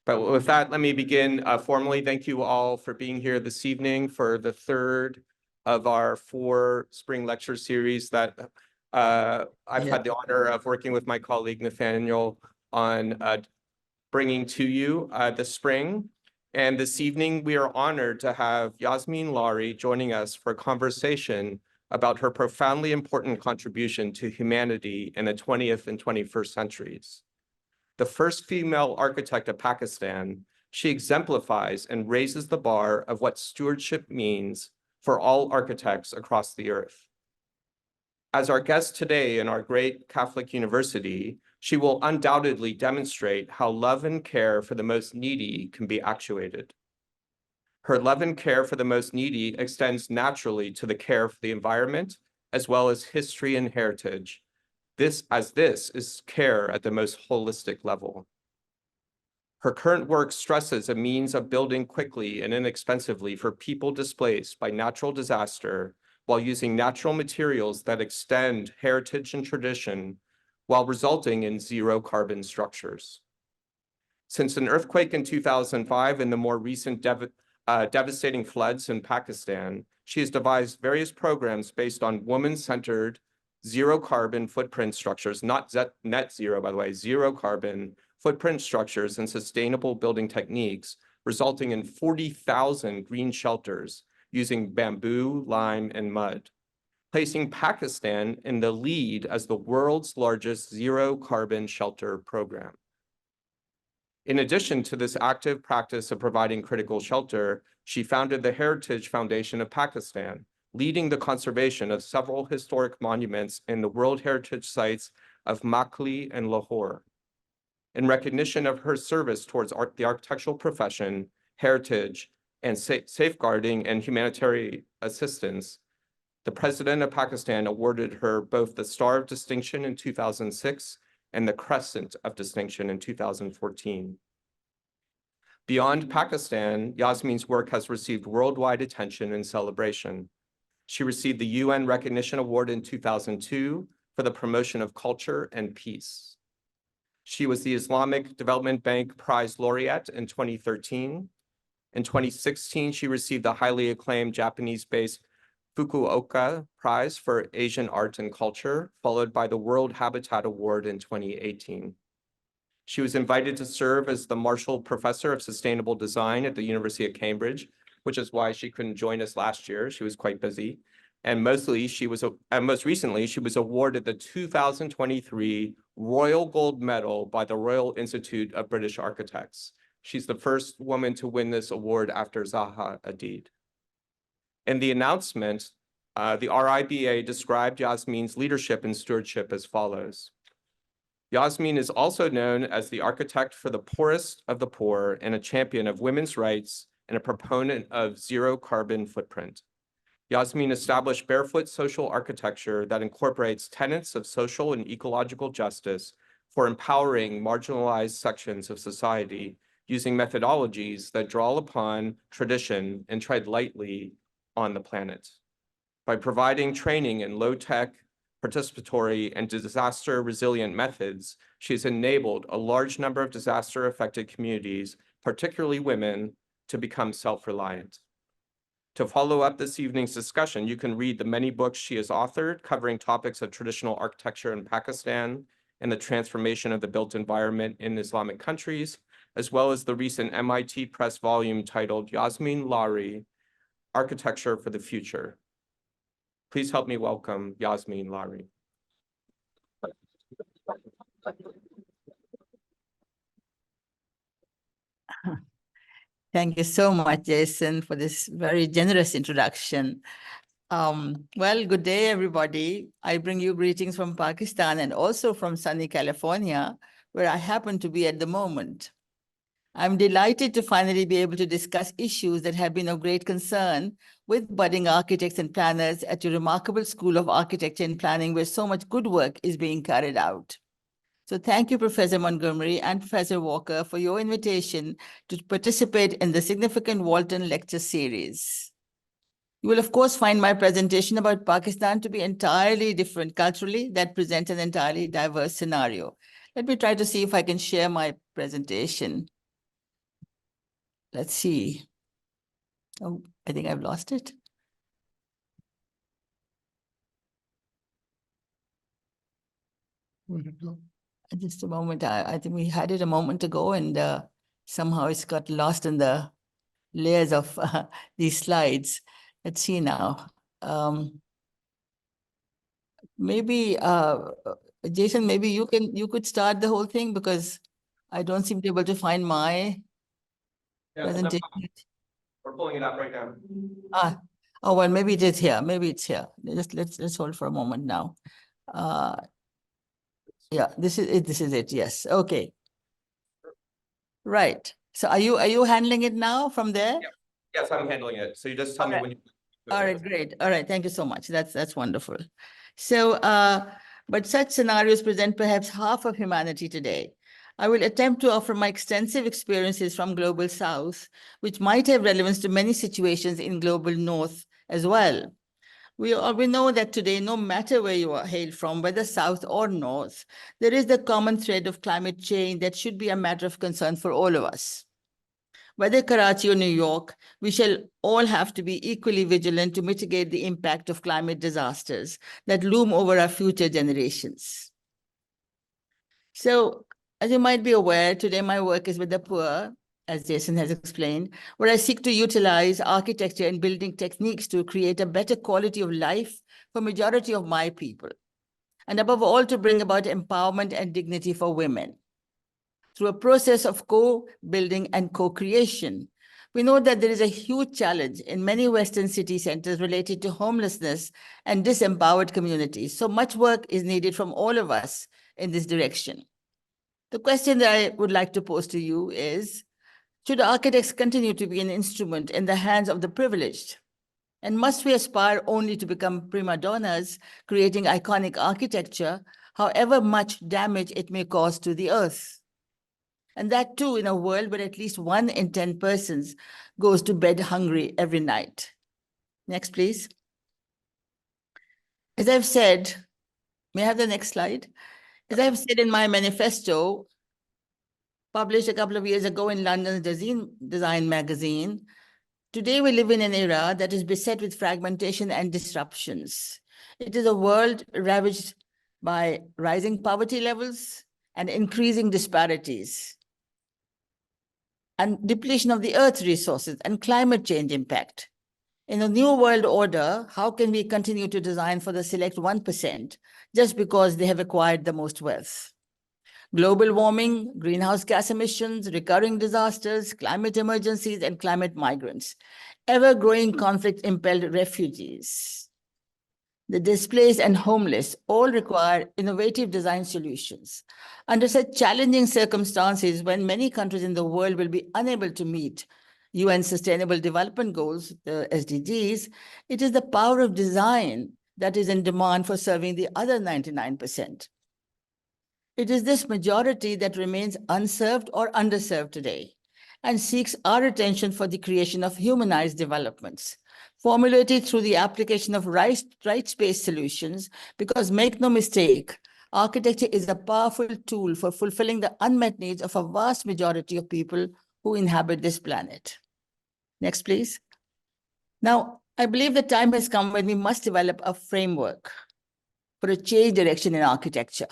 But with that, let me begin formally. Thank you all for being here this evening for the third of our 4 spring lecture series that I've had the honor of working with my colleague Nathaniel on bringing to you this spring. And this evening, we are honored to have Yasmeen Lari joining us for a conversation about her profoundly important contribution to humanity in the 20th and 21st centuries. The first female architect of Pakistan, she exemplifies and raises the bar of what stewardship means for all architects across the earth. As our guest today in our great Catholic university, she will undoubtedly demonstrate how love and care for the most needy can be actuated. Her love and care for the most needy extends naturally to the care for the environment, as well as history and heritage. This is care at the most holistic level. Her current work stresses a means of building quickly and inexpensively for people displaced by natural disaster while using natural materials that extend heritage and tradition while resulting in zero carbon structures. Since an earthquake in 2005 and the more recent devastating floods in Pakistan, she has devised various programs based on woman-centered zero carbon footprint structures, not net zero, by the way, zero carbon footprint structures and sustainable building techniques, resulting in 40,000 green shelters using bamboo, lime, and mud, placing Pakistan in the lead as the world's largest zero carbon shelter program. In addition to this active practice of providing critical shelter, she founded the Heritage Foundation of Pakistan, leading the conservation of several historic monuments in the World Heritage Sites of Makli and Lahore. In recognition of her service towards the architectural profession, heritage, and safeguarding and humanitarian assistance, the President of Pakistan awarded her both the Star of Distinction in 2006 and the Crescent of Distinction in 2014. Beyond Pakistan, Yasmeen's work has received worldwide attention and celebration. She received the UN Recognition Award in 2002 for the promotion of culture and peace. She was the Islamic Development Bank Prize Laureate in 2013. In 2016, she received the highly acclaimed Japanese-based Fukuoka Prize for Asian Art and Culture, followed by the World Habitat Award in 2018. She was invited to serve as the Marshall Professor of Sustainable Design at the University of Cambridge, which is why she couldn't join us last year. She was quite busy. And most recently, she was awarded the 2023 Royal Gold Medal by the Royal Institute of British Architects. She's the first woman to win this award after Zaha Hadid. In the announcement, the RIBA described Yasmeen's leadership and stewardship as follows. Yasmeen is also known as the architect for the poorest of the poor and a champion of women's rights and a proponent of zero carbon footprint. Yasmeen established barefoot social architecture that incorporates tenets of social and ecological justice for empowering marginalized sections of society using methodologies that draw upon tradition and tread lightly on the planet. By providing training in low-tech, participatory, and disaster-resilient methods, she's enabled a large number of disaster-affected communities, particularly women, to become self-reliant. To follow up this evening's discussion, you can read the many books she has authored covering topics of traditional architecture in Pakistan and the transformation of the built environment in Islamic countries, as well as the recent MIT Press volume titled Yasmeen Lari, Architecture for the Future. Please help me welcome Yasmeen Lari. Thank you so much, Jason, for this very generous introduction. Well, good day, everybody. I bring you greetings from Pakistan and also from sunny California, where I happen to be at the moment. I'm delighted to finally be able to discuss issues that have been of great concern with budding architects and planners at your remarkable School of Architecture and Planning, where so much good work is being carried out. So thank you, Professor Montgomery and Professor Walker, for your invitation to participate in the significant Walton Lecture Series. You will, of course, find my presentation about Pakistan to be entirely different culturally, that presents an entirely diverse scenario. Let me try to see if I can share my presentation. let's see. Oh, I think I've lost it. Just a moment. I think we had it a moment ago, and somehow it's got lost in the layers of these slides. Let's see now. Maybe Jason, maybe you could start the whole thing, because I don't seem to be able to find my presentation. We're pulling it up right now. Oh, well, maybe it is here. Maybe it's here. Let's hold for a moment now. Yeah, this is it. This is it. Yes. Okay. Right. So are you handling it now from there? Yeah. Yes, I'm handling it. So you just tell me when you. All right, great. All right, thank you so much. That's wonderful. So, but such scenarios present perhaps half of humanity today. I will attempt to offer my extensive experiences from Global South, which might have relevance to many situations in Global North as well. We know that today, no matter where you are hailed from, whether South or North, there is the common thread of climate change that should be a matter of concern for all of us. Whether Karachi or New York, we shall all have to be equally vigilant to mitigate the impact of climate disasters that loom over our future generations. So, as you might be aware, today my work is with the poor, as Jason has explained, where I seek to utilize architecture and building techniques to create a better quality of life for majority of my people, and above all, to bring about empowerment and dignity for women. Through a process of co-building and co-creation, we know that there is a huge challenge in many Western city centers related to homelessness and disempowered communities. So much work is needed from all of us in this direction. The question that I would like to pose to you is, should architects continue to be an instrument in the hands of the privileged? And must we aspire only to become prima donnas, creating iconic architecture, however much damage it may cause to the earth? And that too in a world where at least 1 in 10 persons goes to bed hungry every night. Next, please. As I've said, may I have the next slide? As I've said in my manifesto, published a couple of years ago in London's Design magazine, today we live in an era that is beset with fragmentation and disruptions. It is a world ravaged by rising poverty levels and increasing disparities, and depletion of the earth's resources and climate change impact. In a new world order, how can we continue to design for the select 1% just because they have acquired the most wealth? Global warming, greenhouse gas emissions, recurring disasters, climate emergencies, and climate migrants, ever-growing conflict-impelled refugees, the displaced and homeless all require innovative design solutions. Under such challenging circumstances, when many countries in the world will be unable to meet UN Sustainable Development Goals, the SDGs, it is the power of design that is in demand for serving the other 99%. It is this majority that remains unserved or underserved today and seeks our attention for the creation of humanized developments, formulated through the application of rights-based solutions, because make no mistake, architecture is a powerful tool for fulfilling the unmet needs of a vast majority of people who inhabit this planet. Next, please. Now, I believe the time has come when we must develop a framework for a change direction in architecture.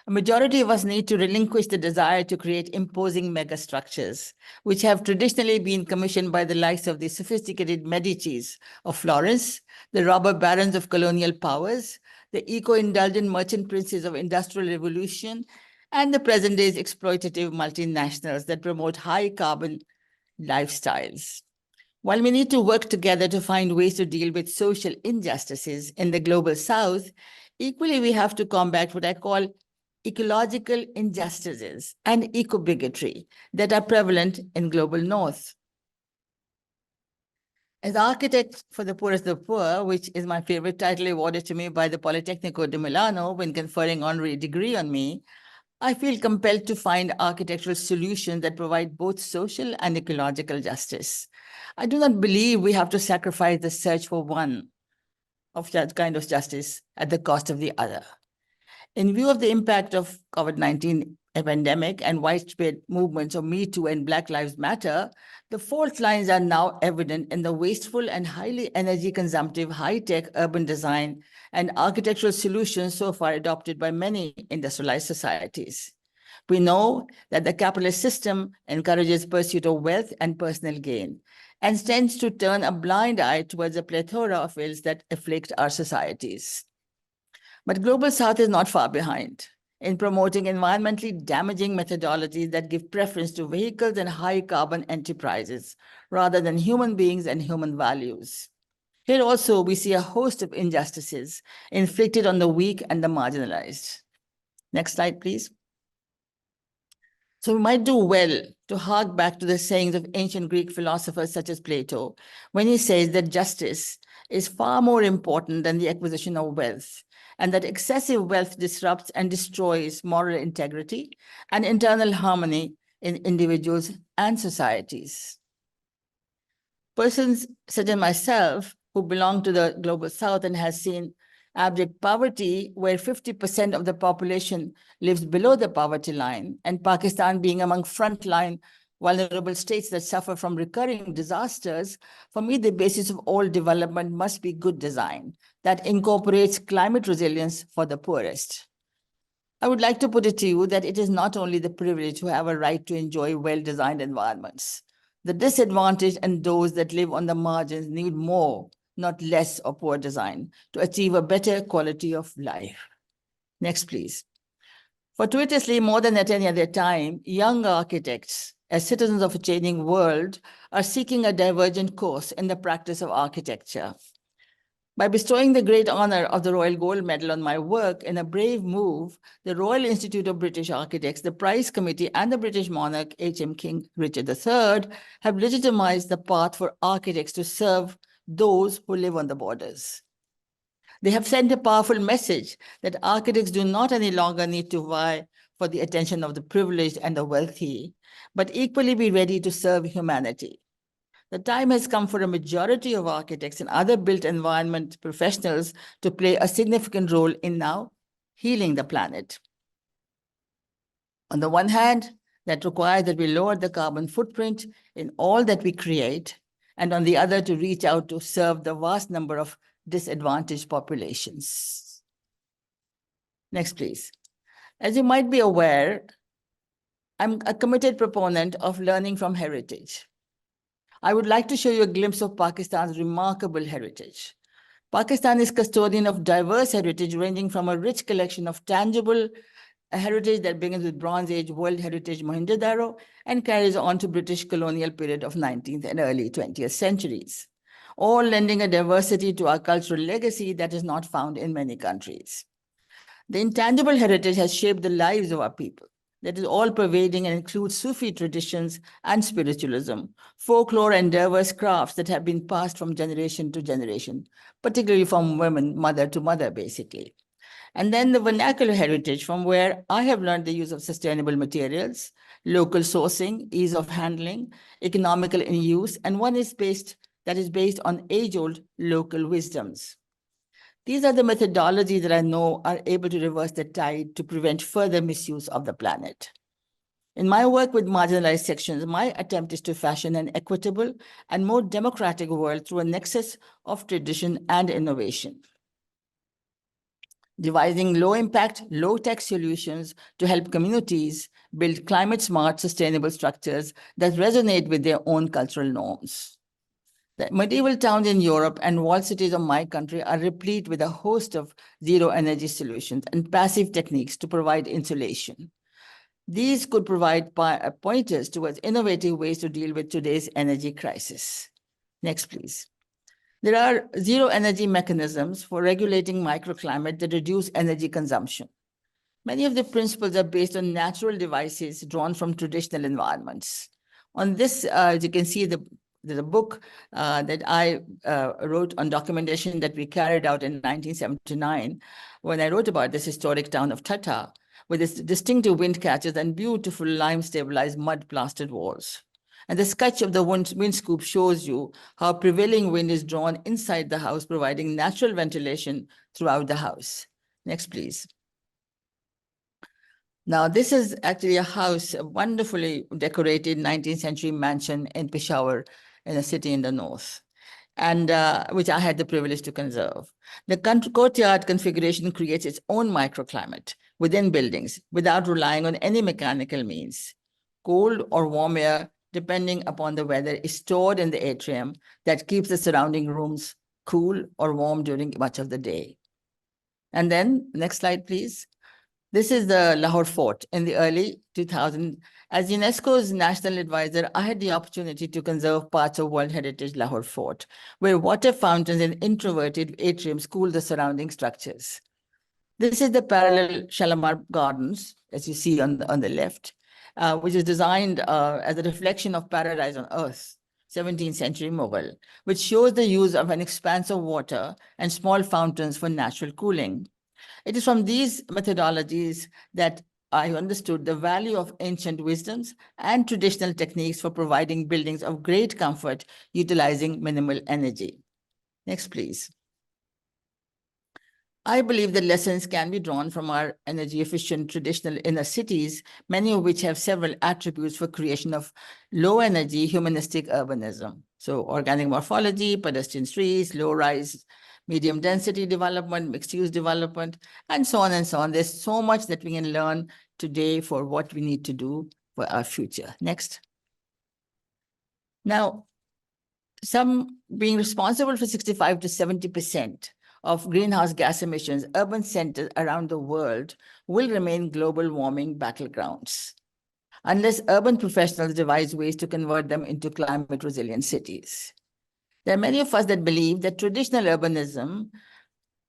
A majority of us need to relinquish the desire to create imposing megastructures, which have traditionally been commissioned by the likes of the sophisticated Medicis of Florence, the robber barons of colonial powers, the eco-indulgent merchant princes of industrial revolution, and the present day's exploitative multinationals that promote high carbon lifestyles. While we need to work together to find ways to deal with social injustices in the global South, equally we have to combat what I call ecological injustices and eco-bigotry that are prevalent in global North. As architect for the poorest of the poor, which is my favorite title awarded to me by the Politecnico di Milano when conferring honorary degree on me, I feel compelled to find architectural solutions that provide both social and ecological justice. I do not believe we have to sacrifice the search for one of that kind of justice at the cost of the other. In view of the impact of COVID-19 a pandemic and widespread movements of Me Too and Black Lives Matter, the fault lines are now evident in the wasteful and highly energy consumptive high-tech urban design and architectural solutions so far adopted by many industrialized societies. We know that the capitalist system encourages pursuit of wealth and personal gain and tends to turn a blind eye towards a plethora of ills that afflict our societies. But Global South is not far behind in promoting environmentally damaging methodologies that give preference to vehicles and high carbon enterprises rather than human beings and human values. Here also, we see a host of injustices inflicted on the weak and the marginalized. Next slide, please. So we might do well to hark back to the sayings of ancient Greek philosophers such as Plato, when he says that justice is far more important than the acquisition of wealth, and that excessive wealth disrupts and destroys moral integrity and internal harmony in individuals and societies. Persons such as myself, who belong to the Global South and has seen abject poverty, where 50% of the population lives below the poverty line, and Pakistan being among frontline vulnerable states that suffer from recurring disasters, for me, the basis of all development must be good design that incorporates climate resilience for the poorest. I would like to put it to you that it is not only the privileged who have a right to enjoy well-designed environments. The disadvantaged and those that live on the margins need more, not less or poor design, to achieve a better quality of life. Next, please. Fortuitously, more than at any other time, young architects, as citizens of a changing world, are seeking a divergent course in the practice of architecture. By bestowing the great honor of the Royal Gold Medal on my work in a brave move, the Royal Institute of British Architects, the Prize Committee, and the British monarch, H.M. King Richard III, have legitimized the path for architects to serve those who live on the borders. They have sent a powerful message that architects do not any longer need to vie for the attention of the privileged and the wealthy, but equally be ready to serve humanity. The time has come for a majority of architects and other built environment professionals to play a significant role in now healing the planet. On the one hand, that requires that we lower the carbon footprint in all that we create, and on the other, to reach out to serve the vast number of disadvantaged populations. Next, please. As you might be aware, I'm a committed proponent of learning from heritage. I would like to show you a glimpse of Pakistan's remarkable heritage. Pakistan is custodian of diverse heritage, ranging from a rich collection of tangible heritage that begins with Bronze Age World Heritage Mohenjo-daro and carries on to British colonial period of 19th and early 20th centuries, all lending a diversity to our cultural legacy that is not found in many countries. The intangible heritage has shaped the lives of our people. That is all pervading and includes Sufi traditions and spiritualism, folklore and diverse crafts that have been passed from generation to generation, particularly from women, mother to mother, basically. And then the vernacular heritage, from where I have learned the use of sustainable materials, local sourcing, ease of handling, economical in use, and one is based on age-old local wisdoms. These are the methodologies that I know are able to reverse the tide to prevent further misuse of the planet. In my work with marginalized sections, my attempt is to fashion an equitable and more democratic world through a nexus of tradition and innovation, devising low-impact, low-tech solutions to help communities build climate-smart, sustainable structures that resonate with their own cultural norms. The medieval towns in Europe and walled cities of my country are replete with a host of zero-energy solutions and passive techniques to provide insulation. These could provide pointers towards innovative ways to deal with today's energy crisis. Next, please. There are zero-energy mechanisms for regulating microclimate that reduce energy consumption. Many of the principles are based on natural devices drawn from traditional environments. On this, as you can see, there's a book that I wrote on documentation that we carried out in 1979 when I wrote about this historic town of Thatta with its distinctive wind catchers and beautiful lime-stabilized mud-plastered walls. And the sketch of the wind scoop shows you how prevailing wind is drawn inside the house, providing natural ventilation throughout the house. Next, please. Now, this is actually a house, a wonderfully decorated 19th century mansion in Peshawar, in a city in the north, and which I had the privilege to conserve. The courtyard configuration creates its own microclimate within buildings without relying on any mechanical means. Cold or warm air, depending upon the weather, is stored in the atrium that keeps the surrounding rooms cool or warm during much of the day. And then, next slide, please. This is the Lahore Fort in the early 2000s. As UNESCO's national advisor, I had the opportunity to conserve parts of World Heritage Lahore Fort, where water fountains and introverted atriums cool the surrounding structures. This is the parallel Shalimar Gardens, as you see on the left, which is designed as a reflection of paradise on earth, 17th century Mughal, which shows the use of an expanse of water and small fountains for natural cooling. It is from these methodologies that I understood the value of ancient wisdoms and traditional techniques for providing buildings of great comfort, utilizing minimal energy. Next, please. I believe the lessons can be drawn from our energy efficient traditional inner cities, many of which have several attributes for creation of low energy humanistic urbanism. So organic morphology, pedestrian streets, low rise, medium density development, mixed use development, and so on and so on. There's so much that we can learn today for what we need to do for our future. Next. Now, some being responsible for 65 to 70% of greenhouse gas emissions, urban centers around the world will remain global warming battlegrounds unless urban professionals devise ways to convert them into climate resilient cities. There are many of us that believe that traditional urbanism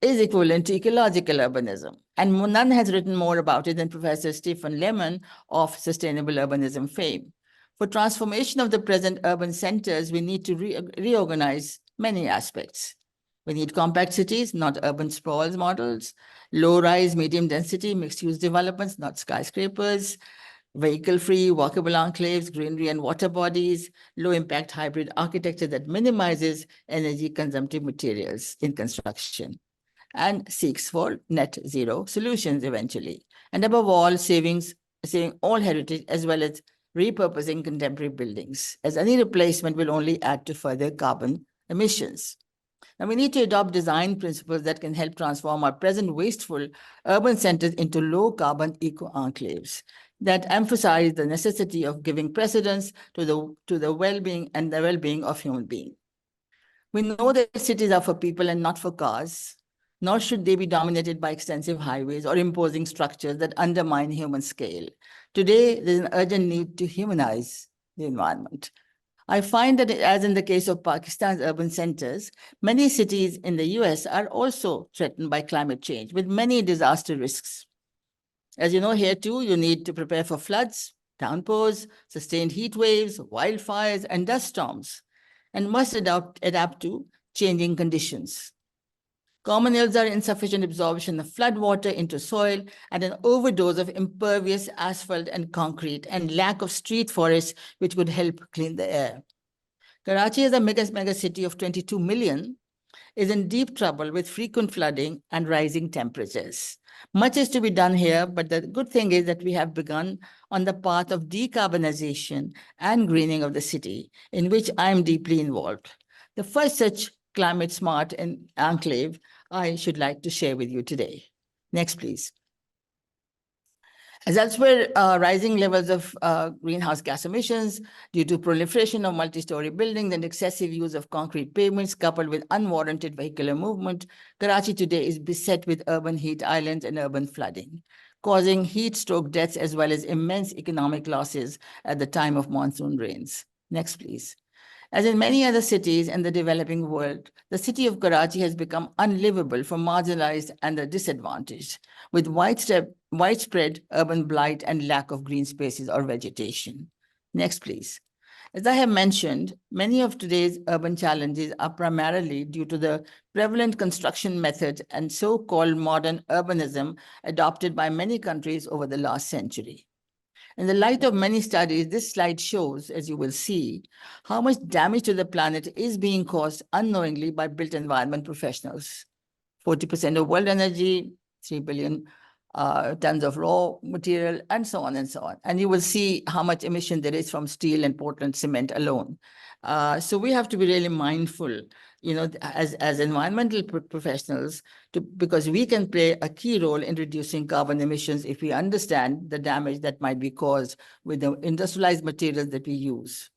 is equivalent to ecological urbanism, and none has written more about it than Professor Stephen Lemon of Sustainable Urbanism fame. For transformation of the present urban centers, we need to reorganize many aspects. We need compact cities, not urban sprawls models, low-rise, medium-density, mixed-use developments, not skyscrapers, vehicle-free, walkable enclaves, greenery and water bodies, low-impact hybrid architecture that minimizes energy-consumptive materials in construction and seeks for net zero solutions eventually. And above all, saving all heritage as well as repurposing contemporary buildings, as any replacement will only add to further carbon emissions. And we need to adopt design principles that can help transform our present wasteful urban centers into low-carbon eco-enclaves that emphasize the necessity of giving precedence to the well-being and the well-being of human beings. We know that cities are for people and not for cars, nor should they be dominated by extensive highways or imposing structures that undermine human scale. Today, there's an urgent need to humanize the environment. I find that, as in the case of Pakistan's urban centers, many cities in the US are also threatened by climate change with many disaster risks. As you know, here too, you need to prepare for floods, downpours, sustained heat waves, wildfires, and dust storms, and must adapt to changing conditions. Common ills are insufficient absorption of flood water into soil and an overdose of impervious asphalt and concrete and lack of street forests, which could help clean the air. Karachi is a mega city of 22 million, is in deep trouble with frequent flooding and rising temperatures. Much is to be done here, but the good thing is that we have begun on the path of decarbonization and greening of the city, in which I am deeply involved. The first such climate smart enclave I should like to share with you today. Next, please. As elsewhere, rising levels of greenhouse gas emissions due to proliferation of multi-story buildings and excessive use of concrete pavements coupled with unwarranted vehicular movement, Karachi today is beset with urban heat islands and urban flooding, causing heat stroke deaths as well as immense economic losses at the time of monsoon rains. Next, please. As in many other cities in the developing world, the city of Karachi has become unlivable for marginalized and the disadvantaged, with widespread urban blight and lack of green spaces or vegetation. Next, please. As I have mentioned, many of today's urban challenges are primarily due to the prevalent construction methods and so-called modern urbanism adopted by many countries over the last century. In the light of many studies, this slide shows, as you will see, how much damage to the planet is being caused unknowingly by built environment professionals. 40% of world energy, 3 billion tons of raw material, and so on and so on. And you will see how much emission there is from steel and Portland cement alone. So we have to be really mindful, as environmental professionals, because we can play a key role in reducing carbon emissions if we understand the damage that might be caused with the industrialized materials that we use.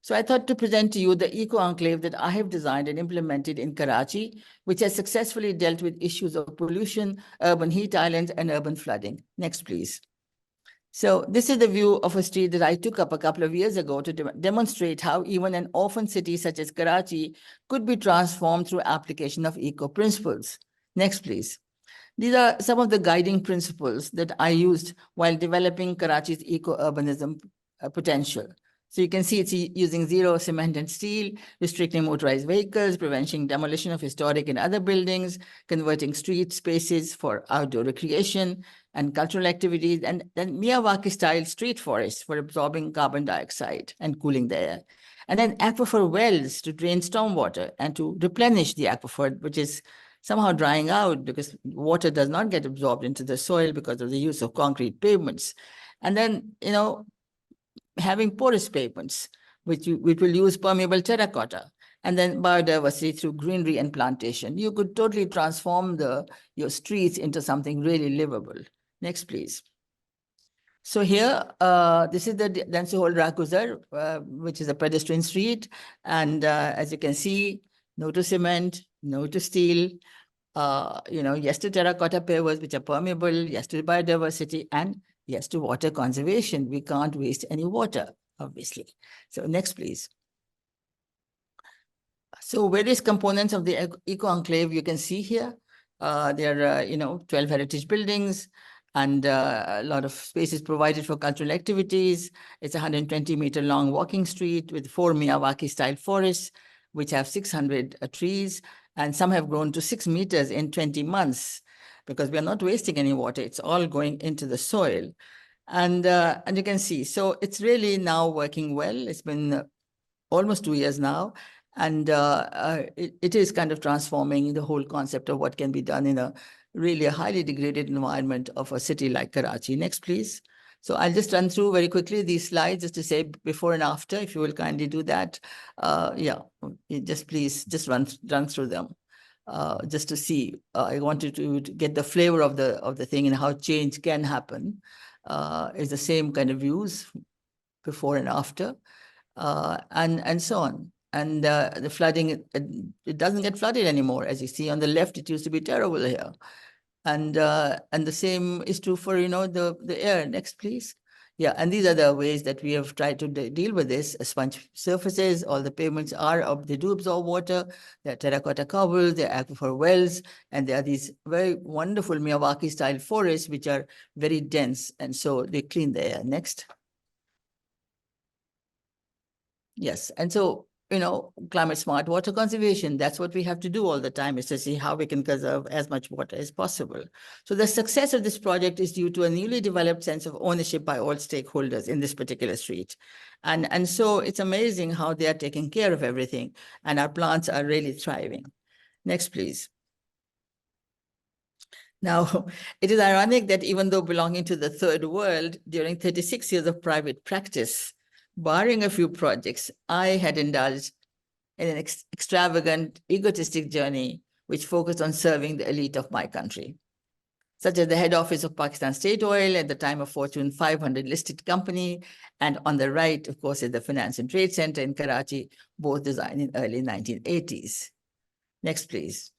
So I thought to present to you the eco-enclave that I have designed and implemented in Karachi, which has successfully dealt with issues of pollution, urban heat islands, and urban flooding. Next, please. So this is the view of a street that I took up a couple of years ago to demonstrate how even an orphan city such as Karachi could be transformed through application of eco principles. Next, please. These are some of the guiding principles that I used while developing Karachi's eco-urbanism potential. So you can see it's using zero cement and steel, restricting motorized vehicles, preventing demolition of historic and other buildings, converting street spaces for outdoor recreation and cultural activities, and then Miyawaki-style street forests for absorbing carbon dioxide and cooling the air. And then aquifer wells to drain stormwater and to replenish the aquifer, which is somehow drying out because water does not get absorbed into the soil because of the use of concrete pavements. And then, having porous pavements, which will use permeable terracotta, and then biodiversity through greenery and plantation. You could totally transform your streets into something really livable. Next, please. So here, this is the Dansehol Rakuzar, which is a pedestrian street. And as you can see, no to cement, no to steel, yes to terracotta pavers, which are permeable, yes to biodiversity, and yes to water conservation. We can't waste any water, obviously. So next, please. So various components of the eco-enclave you can see here. There are, 12 heritage buildings and a lot of spaces provided for cultural activities. It's a 120-meter long walking street with 4 Miyawaki-style forests, which have 600 trees, and some have grown to 6 meters in 20 months because we are not wasting any water. It's all going into the soil. And you can see, so it's really now working well. It's been almost 2 years now. And it is kind of transforming the whole concept of what can be done in a really a highly degraded environment of a city like Karachi. Next, please. So I'll just run through very quickly these slides just to say before and after, if you will kindly do that. Please just run through them. Just to see, I wanted to get the flavor of the thing and how change can happen. Is the same kind of views before and after, and so on. And the flooding, it doesn't get flooded anymore. As you see on the left, it used to be terrible here. And the same is true for, the air. Next, please. Yeah, and these are the ways that we have tried to deal with this. Sponge surfaces, all the pavements they do absorb water. They're terracotta cobbles, they're aquifer wells, and there are these very wonderful Miyawaki-style forests, which are very dense, and so they clean the air. Next. Yes, and so, climate smart water conservation, that's what we have to do all the time, is to see how we can conserve as much water as possible. So the success of this project is due to a newly developed sense of ownership by all stakeholders in this particular street. And so it's amazing how they are taking care of everything, and our plants are really thriving. Next, please. Now, it is ironic that even though belonging to the third world, during 36 years of private practice, barring a few projects, I had indulged in an extravagant, egotistic journey which focused on serving the elite of my country, such as the head office of Pakistan State Oil at the time of Fortune 500 listed company. And on the right, of course, is the Finance and Trade Center in Karachi, both designed in early 1980s. Next, please.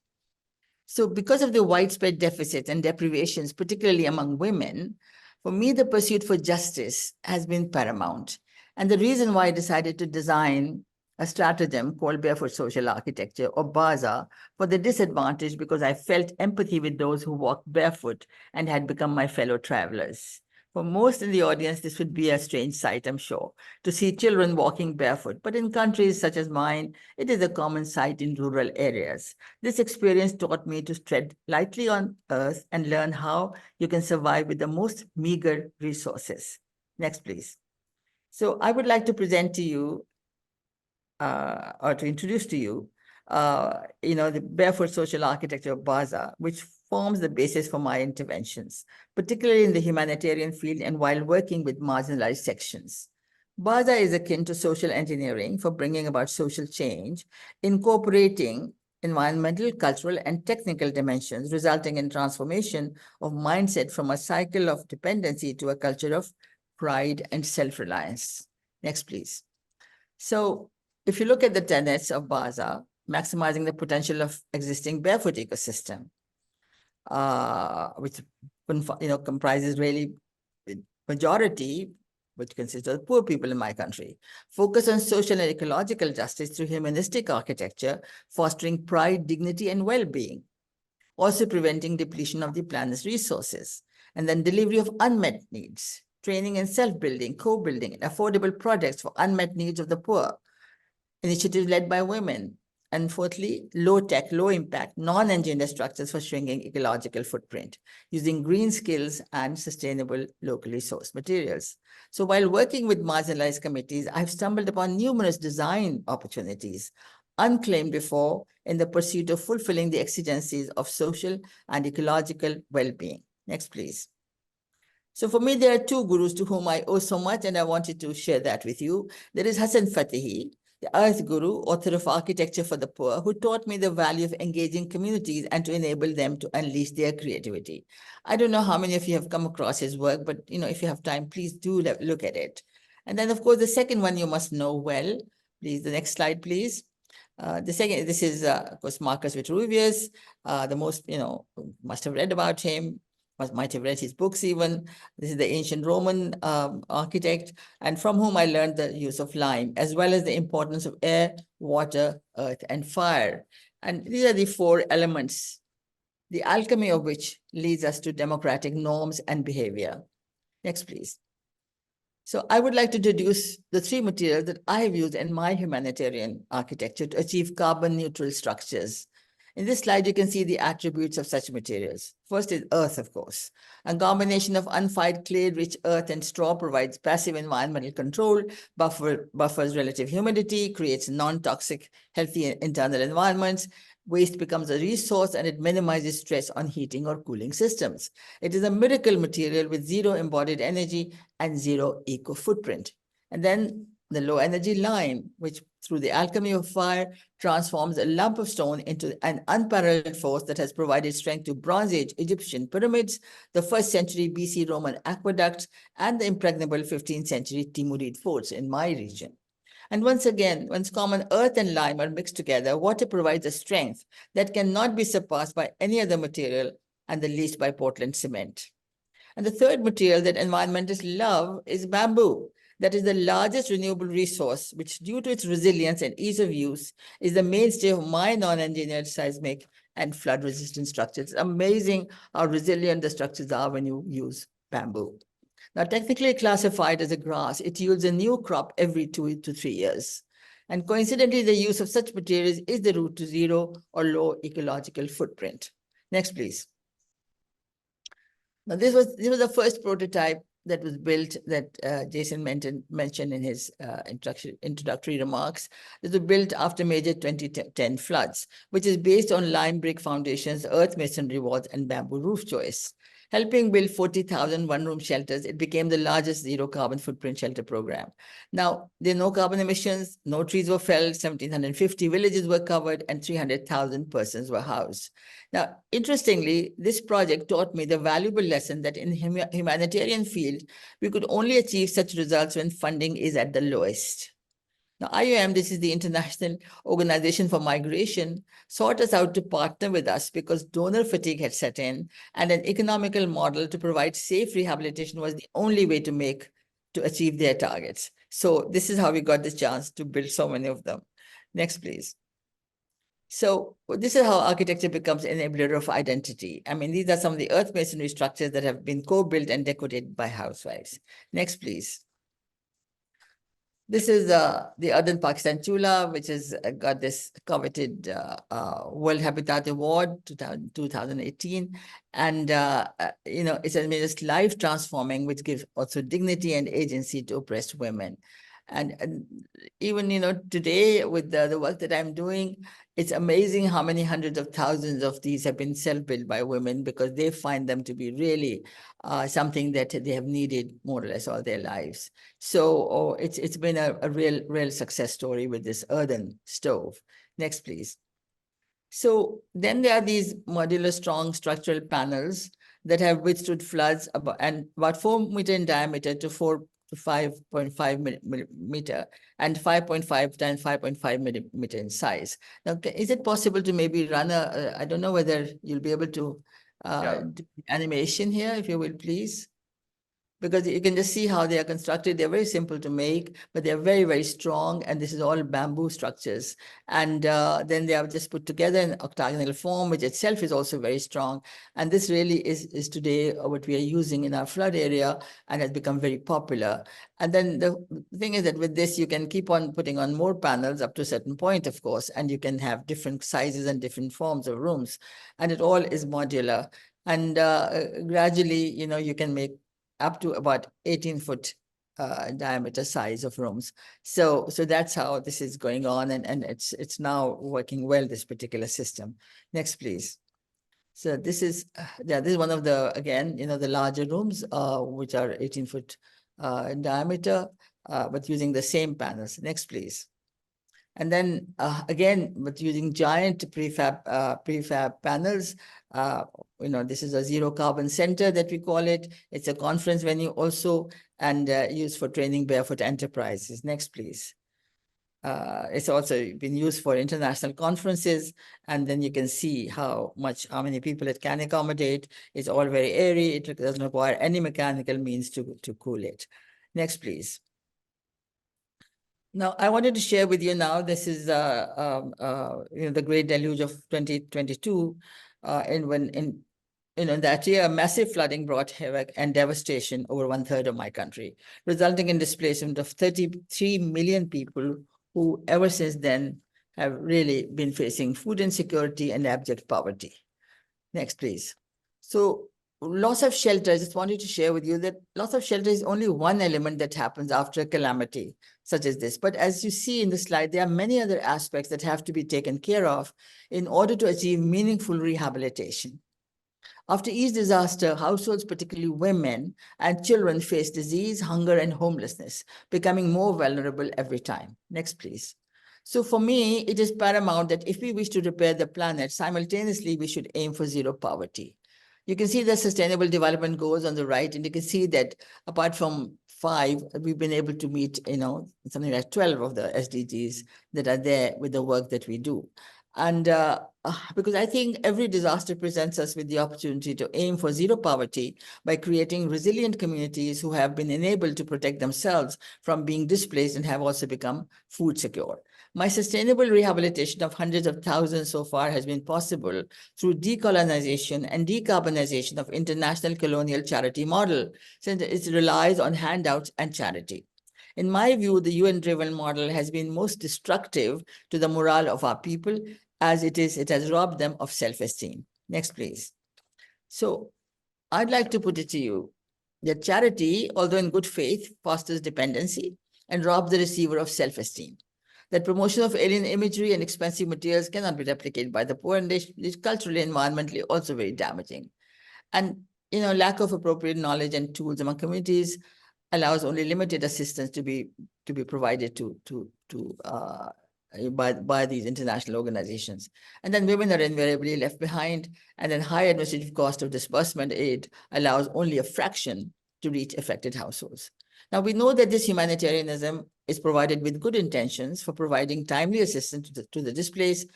So because of the widespread deficits and deprivations, particularly among women, for me, the pursuit for justice has been paramount. And the reason why I decided to design a stratagem called Barefoot Social Architecture, or BAZA, for the disadvantaged, because I felt empathy with those who walked barefoot and had become my fellow travelers. For most in the audience, this would be a strange sight, I'm sure, to see children walking barefoot. But in countries such as mine, it is a common sight in rural areas. This experience taught me to tread lightly on earth and learn how you can survive with the most meager resources. Next, please. So I would like to present to you, or to introduce to you, the barefoot social architecture of Baza, which forms the basis for my interventions, particularly in the humanitarian field and while working with marginalized sections. Baza is akin to social engineering for bringing about social change, incorporating environmental, cultural, and technical dimensions, resulting in transformation of mindset from a cycle of dependency to a culture of pride and self-reliance. Next, please. So if you look at the tenets of Baza, maximizing the potential of existing barefoot ecosystem, which comprises really majority, which consists of poor people in my country, focus on social and ecological justice through humanistic architecture, fostering pride, dignity, and well-being, also preventing depletion of the planet's resources, and then delivery of unmet needs, training and self-building, co-building, and affordable projects for unmet needs of the poor, initiatives led by women. And fourthly, low-tech, low-impact, non-engineered structures for shrinking ecological footprint, using green skills and sustainable locally sourced materials. So while working with marginalized committees, I've stumbled upon numerous design opportunities unclaimed before in the pursuit of fulfilling the exigencies of social and ecological well-being. Next, please. So for me, there are two gurus to whom I owe so much, and I wanted to share that with you. There is Hassan Fatihi, the Earth Guru, author of Architecture for the Poor, who taught me the value of engaging communities and to enable them to unleash their creativity. I don't know how many of you have come across his work, but if you have time, please do look at it. And then, of course, the second one you must know well. Please, the next slide, please. The second, this is, of course, Marcus Vitruvius. The most, must have read about him, might have read his books even. This is the ancient Roman architect, and from whom I learned the use of lime, as well as the importance of air, water, earth, and fire. And these are the four elements, the alchemy of which leads us to democratic norms and behavior. Next, please. So I would like to introduce the three materials that I have used in my humanitarian architecture to achieve carbon neutral structures. In this slide, you can see the attributes of such materials. First is earth, of course. A combination of unfired clay-rich earth and straw provides passive environmental control, buffers relative humidity, creates non-toxic, healthy internal environments. Waste becomes a resource and it minimizes stress on heating or cooling systems. It is a miracle material with zero embodied energy and zero eco footprint. And then the low energy lime, which through the alchemy of fire transforms a lump of stone into an unparalleled force that has provided strength to Bronze Age Egyptian pyramids, the 1st century BC Roman aqueducts, and the impregnable 15th century Timurid forts in my region. And once again, once common earth and lime are mixed together, water provides a strength that cannot be surpassed by any other material, and the least by Portland cement. And the third material that environmentalists love is bamboo. That is the largest renewable resource, which due to its resilience and ease of use, is the mainstay of my non-engineered seismic and flood-resistant structures. It's amazing how resilient the structures are when you use bamboo. Now, technically classified as a grass, it yields a new crop every 2 to 3 years. And coincidentally, the use of such materials is the route to zero or low ecological footprint. Next, please. Now, this was the first prototype that was built that Jason mentioned in his introductory remarks. This was built after major 2010 floods, which is based on lime brick foundations, earth masonry walls, and bamboo roof joists. Helping build 40,000 one-room shelters, it became the largest zero carbon footprint shelter program. Now, there are no carbon emissions, no trees were felled, 1,750 villages were covered, and 300,000 persons were housed. Now, interestingly, this project taught me the valuable lesson that in humanitarian field, we could only achieve such results when funding is at the lowest. Now, IOM, this is the International Organization for Migration, sought us out to partner with us because donor fatigue had set in, and an economical model to provide safe rehabilitation was the only way to achieve their targets. So this is how we got the chance to build so many of them. Next, please. So this is how architecture becomes an enabler of identity. I mean, these are some of the earth masonry structures that have been co-built and decorated by housewives. Next, please. This is the Ardent Pakistan Chula, which has got this coveted World Habitat Award 2018. And, it's just life transforming, which gives also dignity and agency to oppressed women. And even, today with the work that I'm doing, it's amazing how many hundreds of thousands of these have been self-built by women because they find them to be really something that they have needed more or less all their lives. So it's been a real success story with this earthen stove. Next, please. So then there are these modular strong structural panels that have withstood floods about 4 meter in diameter to 4 to 5.5 millimeter and 5.5 times 5.5 millimeter in size. Now, is it possible to maybe run I don't know whether you'll be able to do animation here, if you will, please. Because you can just see how they are constructed. They're very simple to make, but they're very, very strong. And this is all bamboo structures. And then they are just put together in octagonal form, which itself is also very strong. And this really is today what we are using in our flood area and has become very popular. And then the thing is that with this, you can keep on putting on more panels up to a certain point, of course, and you can have different sizes and different forms of rooms. And it all is modular. And gradually, you can make up to about 18-foot diameter size of rooms. So that's how this is going on, and it's now working well, this particular system. Next, please. So this is one of the, again, the larger rooms, which are 18-foot in diameter, but using the same panels. Next, please. And then again, with using giant prefab panels, this is a zero carbon center that we call it. It's a conference venue also, and used for training barefoot enterprises. Next, please. It's also been used for international conferences, and then you can see how many people it can accommodate. It's all very airy. It doesn't require any mechanical means to cool it. Next, please. Now, I wanted to share with you now, this is the great deluge of 2022, in that year, massive flooding brought havoc and devastation over 1/3 of my country, resulting in displacement of 33 million people who ever since then have really been facing food insecurity and abject poverty. Next, please. So loss of shelter, I just wanted to share with you that loss of shelter is only one element that happens after a calamity such as this. But as you see in the slide, there are many other aspects that have to be taken care of in order to achieve meaningful rehabilitation. After each disaster, households, particularly women and children, face disease, hunger, and homelessness, becoming more vulnerable every time. Next, please. So for me, it is paramount that if we wish to repair the planet, simultaneously, we should aim for zero poverty. You can see the Sustainable Development Goals on the right, and you can see that apart from 5, we've been able to meet, something like 12 of the SDGs that are there with the work that we do. And because I think every disaster presents us with the opportunity to aim for zero poverty by creating resilient communities who have been enabled to protect themselves from being displaced and have also become food secure. My sustainable rehabilitation of hundreds of thousands so far has been possible through decolonization and decarbonization of international colonial charity model, since it relies on handouts and charity. In my view, the UN-driven model has been most destructive to the morale of our people, as it has robbed them of self-esteem. Next, please. So I'd like to put it to you that charity, although in good faith, fosters dependency and robs the receiver of self-esteem. That promotion of alien imagery and expensive materials cannot be replicated by the poor, and it's culturally and environmentally also very damaging. And lack of appropriate knowledge and tools among communities allows only limited assistance to be provided by these international organizations. And then women are invariably left behind, and then high administrative cost of disbursement aid allows only a fraction to reach affected households. Now, we know that this humanitarianism is provided with good intentions for providing timely assistance to the displaced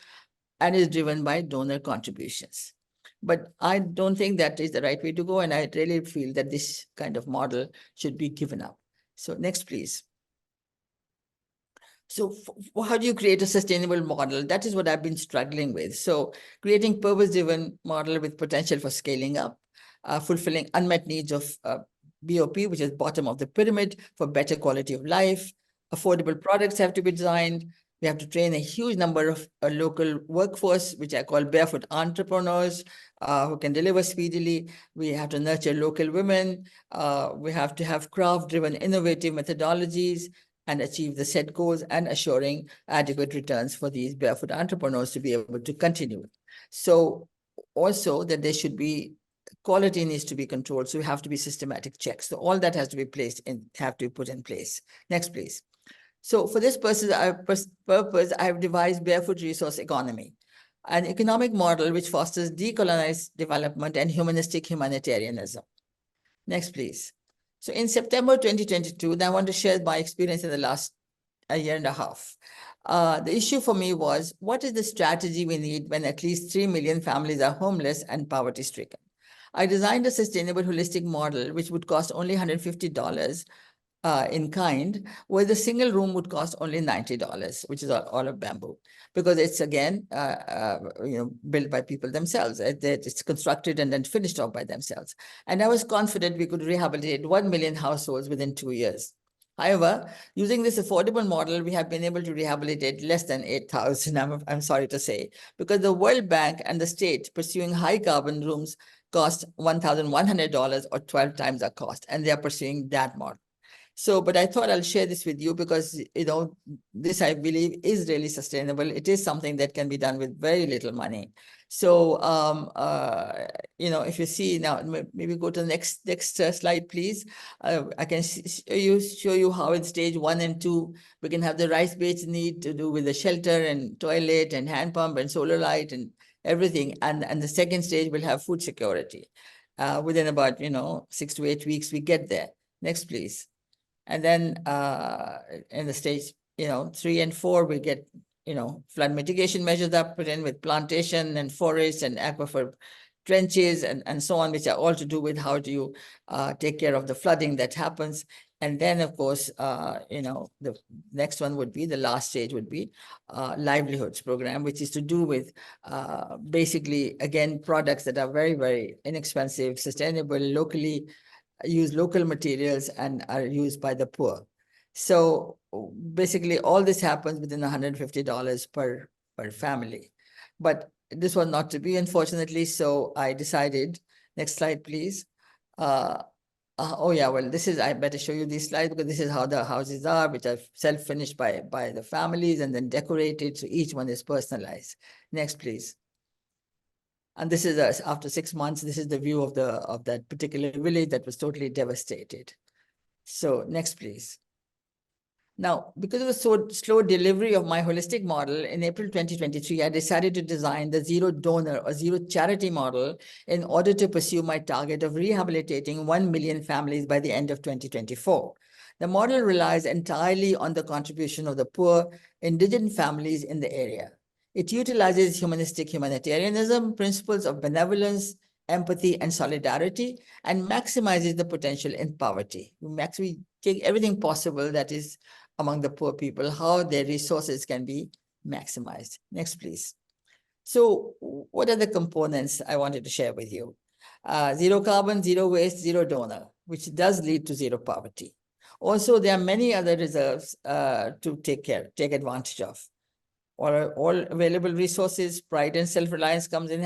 and is driven by donor contributions. But I don't think that is the right way to go, and I really feel that this kind of model should be given up. So next, please. So how do you create a sustainable model? That is what I've been struggling with. So creating purpose-driven model with potential for scaling up, fulfilling unmet needs of BOP, which is bottom of the pyramid, for better quality of life. Affordable products have to be designed. We have to train a huge number of local workforce, which I call barefoot entrepreneurs, who can deliver speedily. We have to nurture local women. We have to have craft-driven innovative methodologies. and achieve the set goals and assuring adequate returns for these barefoot entrepreneurs to be able to continue. So also that there should be quality needs to be controlled. So we have to be systematic checks. So all that has to be have to be put in place. Next, please. So for this purpose, I have devised Barefoot Resource Economy, an economic model which fosters decolonized development and humanistic humanitarianism. Next, please. So in September 2022, I want to share my experience in the last a year and a half. The issue for me was, what is the strategy we need when at least 3 million families are homeless and poverty stricken? I designed a sustainable holistic model which would cost only $150 in kind, where the single room would cost only $90, which is all of bamboo, because it's again, built by people themselves. It's constructed and then finished off by themselves. And I was confident we could rehabilitate 1 million households within 2 years. However, using this affordable model, we have been able to rehabilitate less than 8,000, I'm sorry to say, because the World Bank and the state pursuing high carbon rooms cost $1,100 or 12 times our cost, and they are pursuing that model. So, but I thought I'll share this with you because, this I believe is really sustainable. It is something that can be done with very little money. So, if you see now, maybe go to the next slide, please. I can show you how in stage 1 and 2, we can have the rice-based need to do with the shelter and toilet and hand pump and solar light and everything. And the second stage will have food security. Within about, 6 to 8 weeks, we get there. Next, please. And then in the stage, 3 and 4, we get, flood mitigation measures that put in with plantation and forests and aquifer trenches and so on, which are all to do with how do you take care of the flooding that happens. And then, of course, the next one would be, the last stage would be livelihoods program, which is to do with basically, again, products that are very, very inexpensive, sustainable, locally use local materials and are used by the poor. So basically all this happens within $150 per family. But this was not to be, unfortunately, so I decided, next slide, please. Oh yeah, well, I better show you these slides because this is how the houses are, which are self-finished by the families and then decorated, so each one is personalized. Next, please. And this is after 6 months, this is the view of that particular village that was totally devastated. So next, please. Now, because of the slow delivery of my holistic model, in April 2023, I decided to design the zero donor or zero charity model in order to pursue my target of rehabilitating 1 million families by the end of 2024. The model relies entirely on the contribution of the poor, indigent families in the area. It utilizes humanistic humanitarianism, principles of benevolence, empathy, and solidarity, and maximizes the potential in poverty. We take everything possible that is among the poor people, how their resources can be maximized. Next, please. So what are the components I wanted to share with you? Zero carbon, zero waste, zero donor, which does lead to zero poverty. Also, there are many other reserves to take advantage of. All available resources, pride and self-reliance comes in,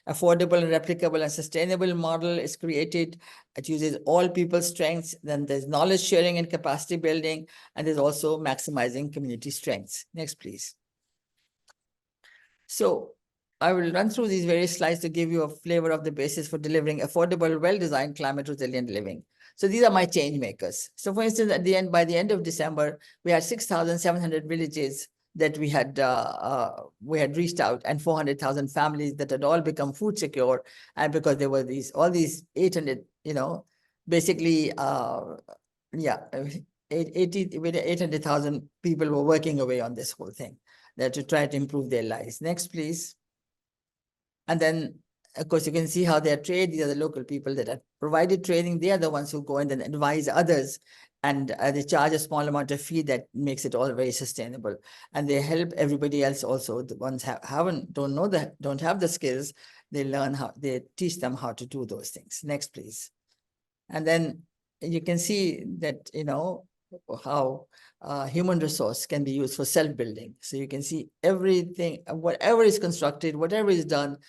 affordable and replicable and sustainable model is created. It uses all people's strengths. Then there's knowledge sharing and capacity building, and there's also maximizing community strengths. Next, please. So I will run through these various slides to give you a flavor of the basis for delivering affordable, well-designed, climate-resilient living. So these are my change makers. So for instance, by the end of December, we had 6,700 villages that we had reached out, and 400,000 families that had all become food secure. And because there were all these 800, basically, 800,000 people were working away on this whole thing to try to improve their lives. Next, please. And then, of course, you can see how they're trained. These are the local people that have provided training. They are the ones who go and then advise others. And they charge a small amount of fee that makes it all very sustainable. And they help everybody else also. The ones don't have the skills, they teach them how to do those things. Next, please. And then you can see that, how human resource can be used for self-building. So you can see everything, whatever is constructed, whatever is done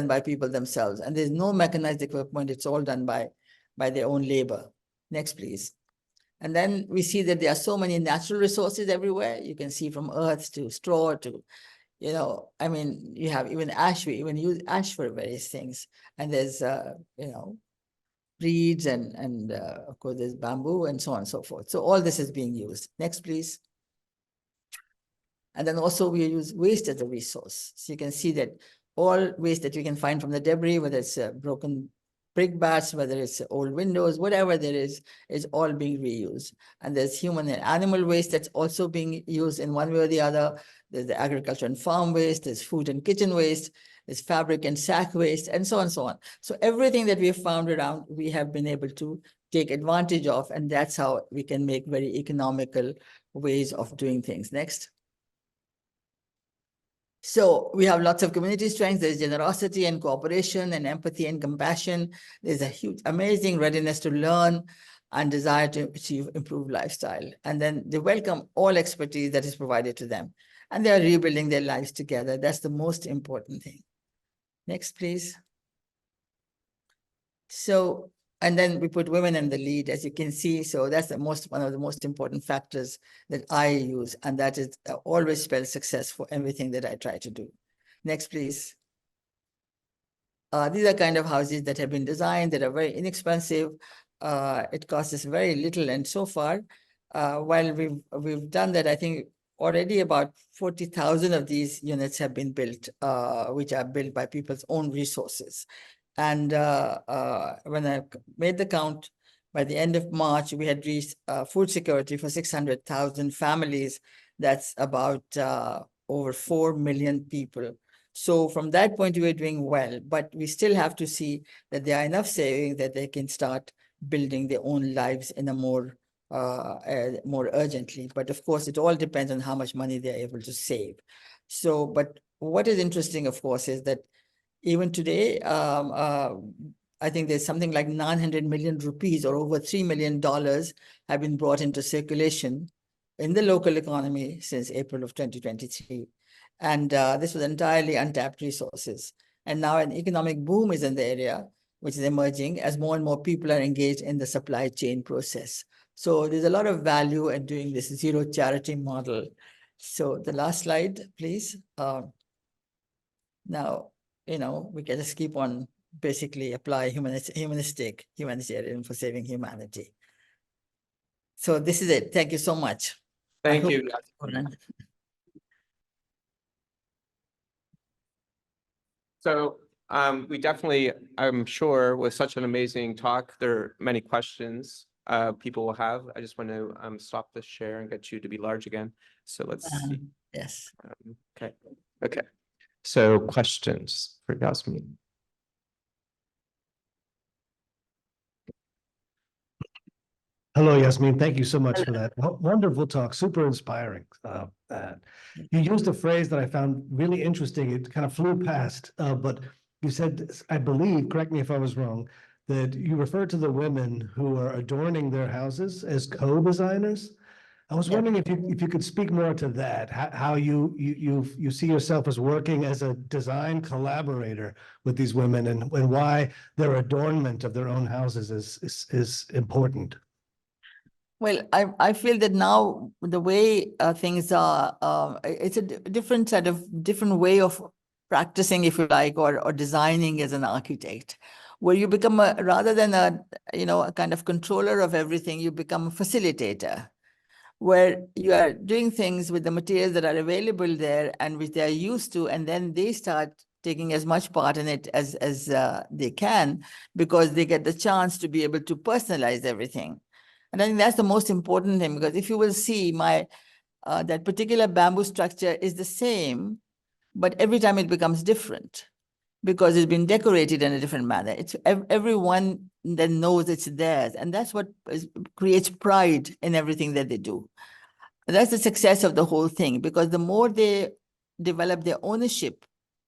by people themselves. And there's no mechanized equipment. It's all done by their own labor. Next, please. And then we see that there are so many natural resources everywhere. You can see from earth to straw to, you know, I mean, you have even ash, we even use ash for various things. And there's, you know, reeds and of course there's bamboo and so on and so forth. So all this is being used. Next, please. And then also we use waste as a resource. So you can see that all waste that you can find from the debris, whether it's broken brick bats, whether it's old windows, whatever there is all being reused. And there's human and animal waste that's also being used in one way or the other. There's the agriculture and farm waste, there's food and kitchen waste, there's fabric and sack waste, and so on and so on. So everything that we have found around, we have been able to take advantage of, and that's how we can make very economical ways of doing things. Next. So we have lots of community strengths. There's generosity and cooperation and empathy and compassion. There's a huge, amazing readiness to learn and desire to achieve improved lifestyle. And then they welcome all expertise that is provided to them. And they are rebuilding their lives together. That's the most important thing. Next, please. So, and then we put women in the lead, as you can see. So that's one of the most important factors that I use. And that is always spells success for everything that I try to do. Next, please. These are kind of houses that have been designed that are very inexpensive. It costs us very little. And so far, while we've done that, I think already about 40,000 of these units have been built, which are built by people's own resources. And when I made the count, by the end of March, we had reached food security for 600,000 families. That's about over 4 million people. So from that point, we're doing well, but we still have to see that there are enough savings that they can start building their own lives in a more urgently. But of course, it all depends on how much money they're able to save. So, but what is interesting, of course, is that even today, I think there's something like 900 million rupees or over $3 million have been brought into circulation in the local economy since April of 2023. And this was entirely untapped resources. And now an economic boom is in the area, which is emerging as more and more people are engaged in the supply chain process. So there's a lot of value in doing this zero charity model. So the last slide, please. Now, you know, we can just keep on basically apply humanitarian for saving humanity. So this is it. Thank you so much. Thank you. So we definitely, I'm sure with such an amazing talk, there are many questions people will have. I just want to stop the share and get you to be large again. So let's see. Yes. Okay. Okay. So questions for Yasmeen. Hello, Yasmeen. Thank you so much for that wonderful talk. Super inspiring. You used a phrase that I found really interesting. It kind of flew past, but you said, I believe, correct me if I was wrong, that you referred to the women who are adorning their houses as co-designers. I was wondering if you could speak more to that, how you see yourself as working as a design collaborator with these women, and why their adornment of their own houses is important. Well, I feel that now the way things are, it's a different way of practicing, if you like, or designing as an architect, where you become rather than a kind of controller of everything, you become a facilitator, where you are doing things with the materials that are available there and which they are used to, and then they start taking as much part in it as they can, because they get the chance to be able to personalize everything. And I think that's the most important thing, because if you will see that particular bamboo structure is the same, but every time it becomes different because it's been decorated in a different manner. It's everyone then knows it's theirs. And that's what creates pride in everything that they do. And that's the success of the whole thing, because the more they develop their ownership,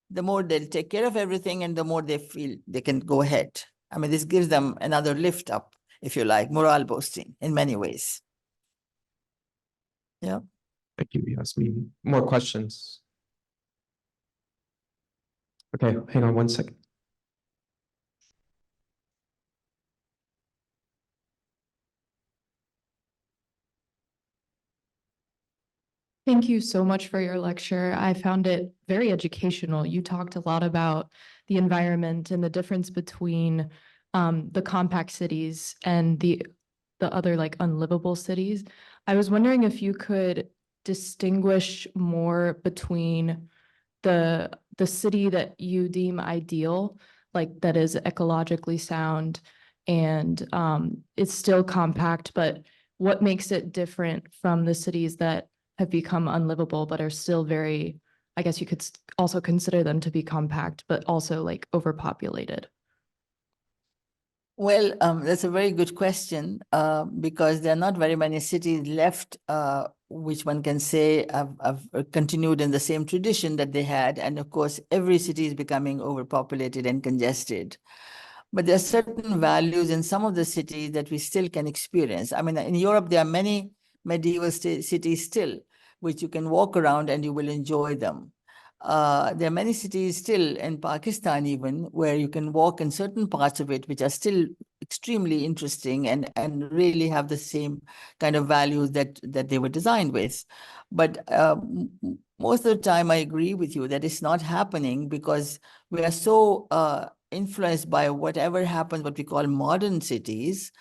the more they'll take care of everything and the more they feel they can go ahead. I mean, this gives them another lift up, if you like, morale boosting in many ways. Yeah. Thank you, Yasmeen. More questions? Okay, hang on one second. Thank you so much for your lecture. I found it very educational. You talked a lot about the environment and the difference between the compact cities and the other like unlivable cities. I was wondering if you could distinguish more between the city that you deem ideal, like that is ecologically sound and it's still compact, but what makes it different from the cities that have become unlivable but are still very, I guess you could also consider them to be compact, but also like overpopulated? Well, that's a very good question because there are not very many cities left which one can say have continued in the same tradition that they had. And of course, every city is becoming overpopulated and congested. But there are certain values in some of the cities that we still can experience. I mean, in Europe, there are many medieval cities still, which you can walk around and you will enjoy them. There are many cities still in Pakistan even where you can walk in certain parts of it, which are still extremely interesting and really have the same kind of values that they were designed with. But most of the time, I agree with you that it's not happening because we are so influenced by whatever happens, what we call modern cities,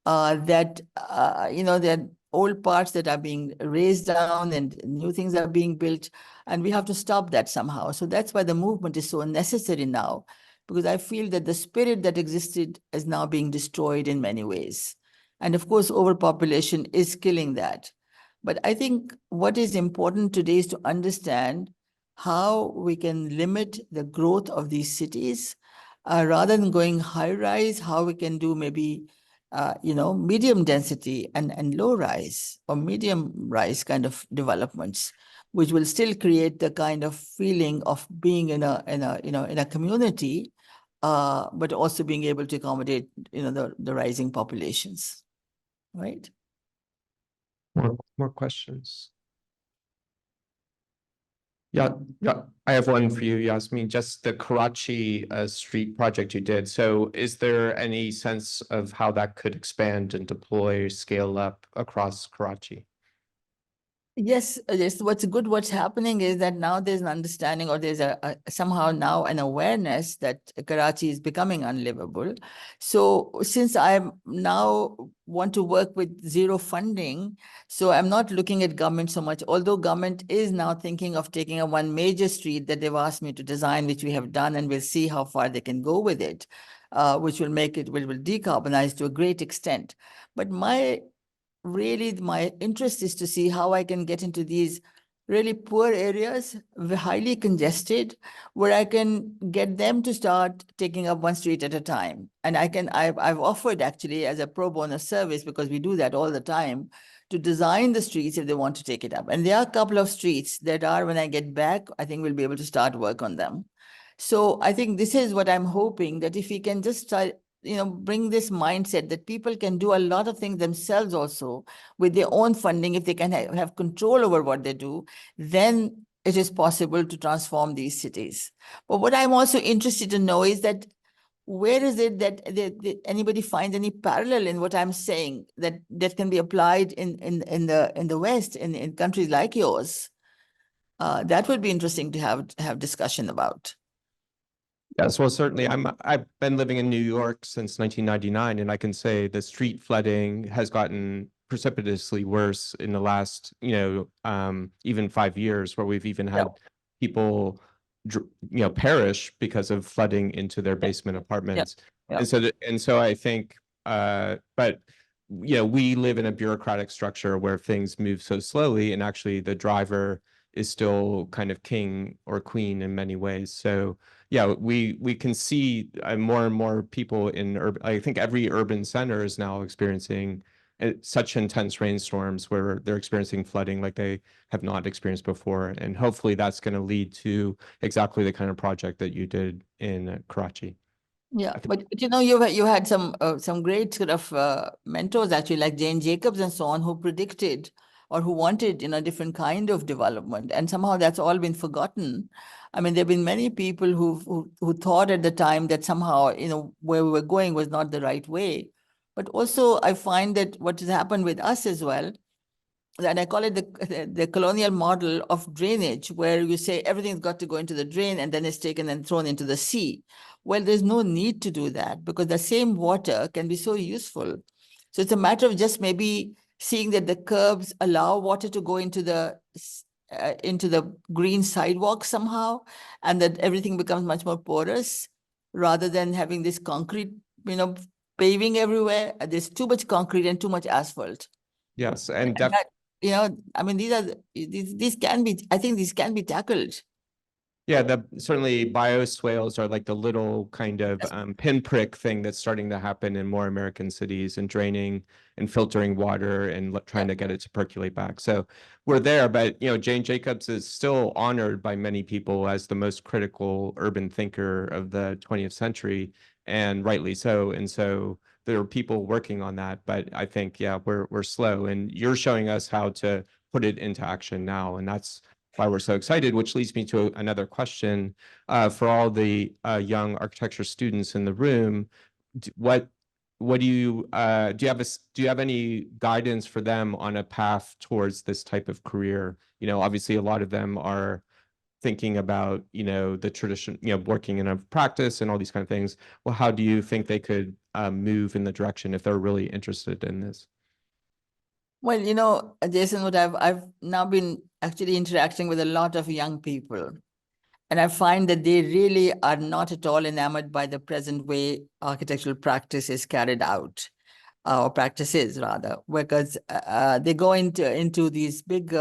that, there are old parts that are being raised down and new things are being built, and we have to stop that somehow. So that's why the movement is so necessary now, because I feel that the spirit that existed is now being destroyed in many ways. And of course, overpopulation is killing that. But I think what is important today is to understand how we can limit the growth of these cities rather than going high rise, how we can do maybe medium density and low rise or medium rise kind of developments, which will still create the kind of feeling of being in a community, but also being able to accommodate the rising populations, right? More questions? Yeah, I have one for you, Yasmeen. Just the Karachi street project you did. So is there any sense of how that could expand and deploy, scale up across Karachi? Yes, what's happening is that now there's an understanding, or there's a somehow now an awareness that Karachi is becoming unlivable. So since I now want to work with zero funding, so I'm not looking at government so much, although government is now thinking of taking a one major street that they've asked me to design, which we have done, and we'll see how far they can go with it, which will make it, will decarbonize to a great extent. But my interest is to see how I can get into these really poor areas, highly congested, where I can get them to start taking up one street at a time. And I've offered actually as a pro bono service, because we do that all the time, to design the streets if they want to take it up. And there are a couple of streets that are, when I get back, I think we'll be able to start work on them. So I think this is what I'm hoping, that if we can just start, bring this mindset that people can do a lot of things themselves also with their own funding, if they can have control over what they do, then it is possible to transform these cities. But what I'm also interested to know is that where is it that anybody finds any parallel in what I'm saying that can be applied in the West, in countries like yours? That would be interesting to have discussion about. Yes, well, certainly. I've been living in New York since 1999, and I can say the street flooding has gotten precipitously worse in the last, even 5 years, where we've even had people, perish because of flooding into their basement apartments. Yeah. And so I think, but we live in a bureaucratic structure where things move so slowly, and actually the driver is still kind of king or queen in many ways. So yeah, we can see more and more people in urban. I think every urban center is now experiencing such intense rainstorms where they're experiencing flooding like they have not experienced before. And hopefully that's going to lead to exactly the kind of project that you did in Karachi. Yeah, but you had some great sort of mentors actually, like Jane Jacobs and so on, who predicted or who wanted different kind of development, and somehow that's all been forgotten. I mean, there have been many people who thought at the time that somehow where we were going was not the right way. But also, I find that what has happened with us as well and I call it the colonial model of drainage, where you say everything's got to go into the drain and then it's taken and thrown into the sea. Well, there's no need to do that because the same water can be so useful. So it's a matter of just maybe seeing that the curbs allow water to go into the green sidewalk somehow, and that everything becomes much more porous rather than having this concrete, paving everywhere. There's too much concrete and too much asphalt. Yes, and That, I mean, these can be, I think these can be tackled. yeah, certainly bioswales are like the little kind of pinprick thing that's starting to happen in more American cities, and draining and filtering water and trying to get it to percolate back. So we're there, but Jane Jacobs is still honored by many people as the most critical urban thinker of the 20th century, and rightly so. And so there are people working on that, but I think, yeah, we're slow, and you're showing us how to put it into action now, and that's why we're so excited, which leads me to another question for all the young architecture students in the room. What do you have any guidance for them on a path towards this type of career? Obviously a lot of them are thinking about the tradition, working in a practice and all these kind of things. Well, how do you think they could move in the direction if they're really interested in this? Well, Jason, what I've now been actually interacting with a lot of young people, and I find that they really are not at all enamored by the present way architectural practice is carried out, or practices rather, because they go into these big,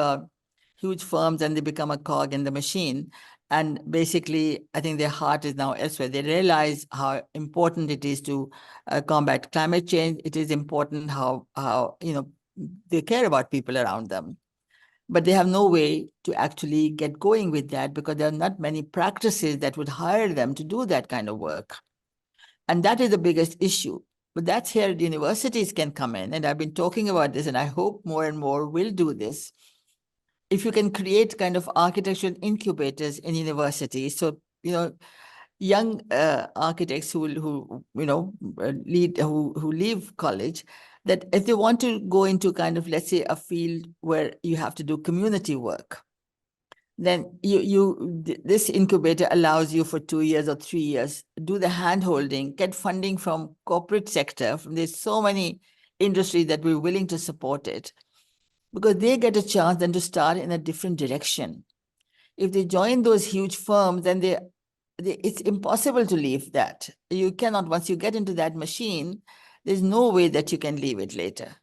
huge firms and they become a cog in the machine. And basically, I think their heart is now elsewhere. They realize how important it is to combat climate change. It is important how they care about people around them, but they have no way to actually get going with that because there are not many practices that would hire them to do that kind of work. And that is the biggest issue. But that's where the universities can come in. And I've been talking about this, and I hope more and more will do this. If you can create kind of architectural incubators in universities, so, young architects who leave college, that if they want to go into kind of, let's say, a field where you have to do community work, then this incubator allows you for 2 years or 3 years, do the hand-holding, get funding from corporate sector. There's so many industries that we're willing to support it, because they get a chance then to start in a different direction. If they join those huge firms, then it's impossible to leave that. You cannot, once you get into that machine, there's no way that you can leave it later.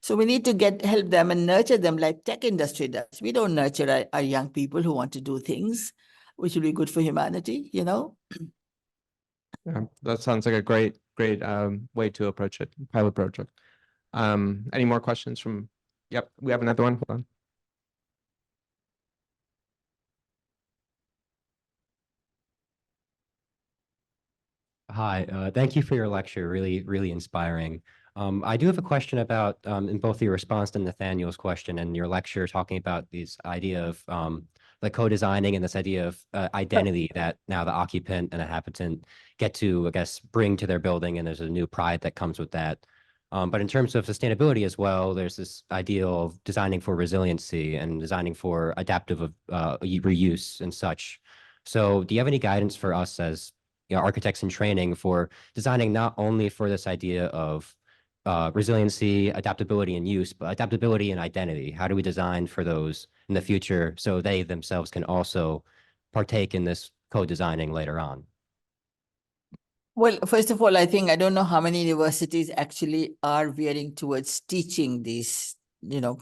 So we need to help them and nurture them like tech industry does. We don't nurture our young people who want to do things which will be good for humanity, Yeah, that sounds like a great way to approach it, pilot project. Any more questions from? Yep, we have another one. Hold on. Hi, thank you for your lecture. Really, really inspiring. I do have a question about in both your response to Nathaniel's question and your lecture, talking about this idea of like co-designing and this idea of identity that now the occupant and inhabitant get to, I guess, bring to their building, and there's a new pride that comes with that. But in terms of sustainability as well, there's this idea of designing for resiliency and designing for adaptive reuse and such. So do you have any guidance for us as architects in training for designing not only for this idea of resiliency, adaptability, and use, but adaptability and identity? How do we design for those in the future so they themselves can also partake in this co-designing later on? Well, first of all, I think I don't know how many universities actually are veering towards teaching these,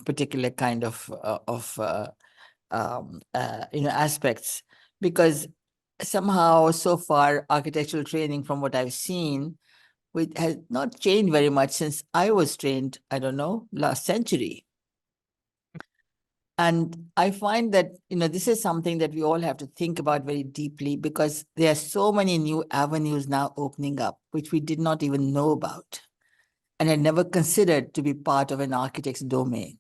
particular kind of aspects, because somehow so far architectural training, from what I've seen, has not changed very much since I was trained, I don't know, last century. And I find that, this is something that we all have to think about very deeply, because there are so many new avenues now opening up, which we did not even know about and had never considered to be part of an architect's domain.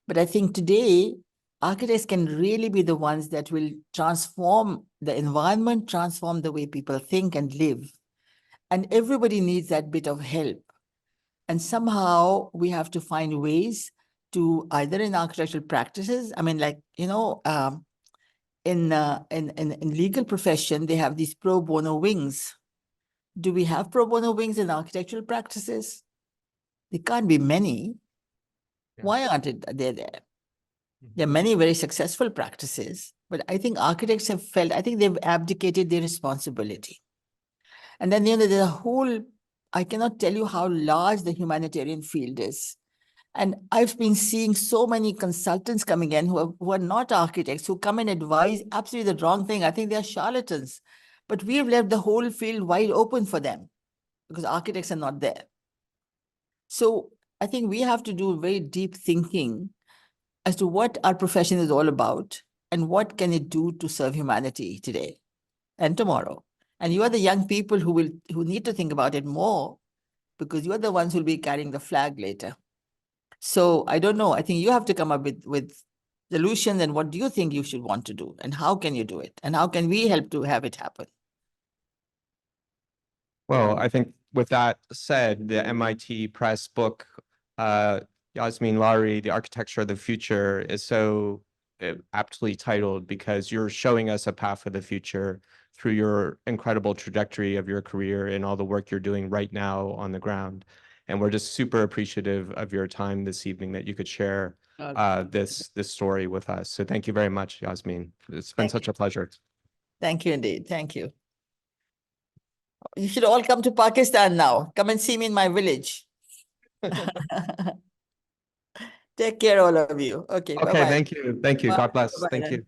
But I think today, architects can really be the ones that will transform the environment, transform the way people think and live. And everybody needs that bit of help. And somehow we have to find ways to either in architectural practices. I mean, like, in legal profession, they have these pro bono wings. Do we have pro bono wings in architectural practices? There can't be many. Yeah. Why aren't they there? There are many very successful practices, but I think architects have felt, I think they've abdicated their responsibility. And then, there's a whole, I cannot tell you how large the humanitarian field is. And I've been seeing so many consultants coming in who are not architects, who come and advise absolutely the wrong thing. I think they're charlatans. But we've left the whole field wide open for them because architects are not there. So I think we have to do very deep thinking as to what our profession is all about and what can it do to serve humanity today and tomorrow. And you are the young people who need to think about it more because you are the ones who will be carrying the flag later. So I don't know. I think you have to come up with solutions and what do you think you should want to do and how can you do it? And how can we help to have it happen? Well, I think with that said, the MIT Press book, Yasmeen Lari, The Architecture of the Future, is so aptly titled because you're showing us a path for the future through your incredible trajectory of your career and all the work you're doing right now on the ground. And we're just super appreciative of your time this evening that you could share this story with us. So thank you very much, Yasmeen. It's been such a pleasure. Thank you indeed. Thank you. You should all come to Pakistan now. Come and see me in my village. Take care, all of you. Okay, Okay, bye-bye. thank you. Thank you. God bless. Bye-bye Thank then. you.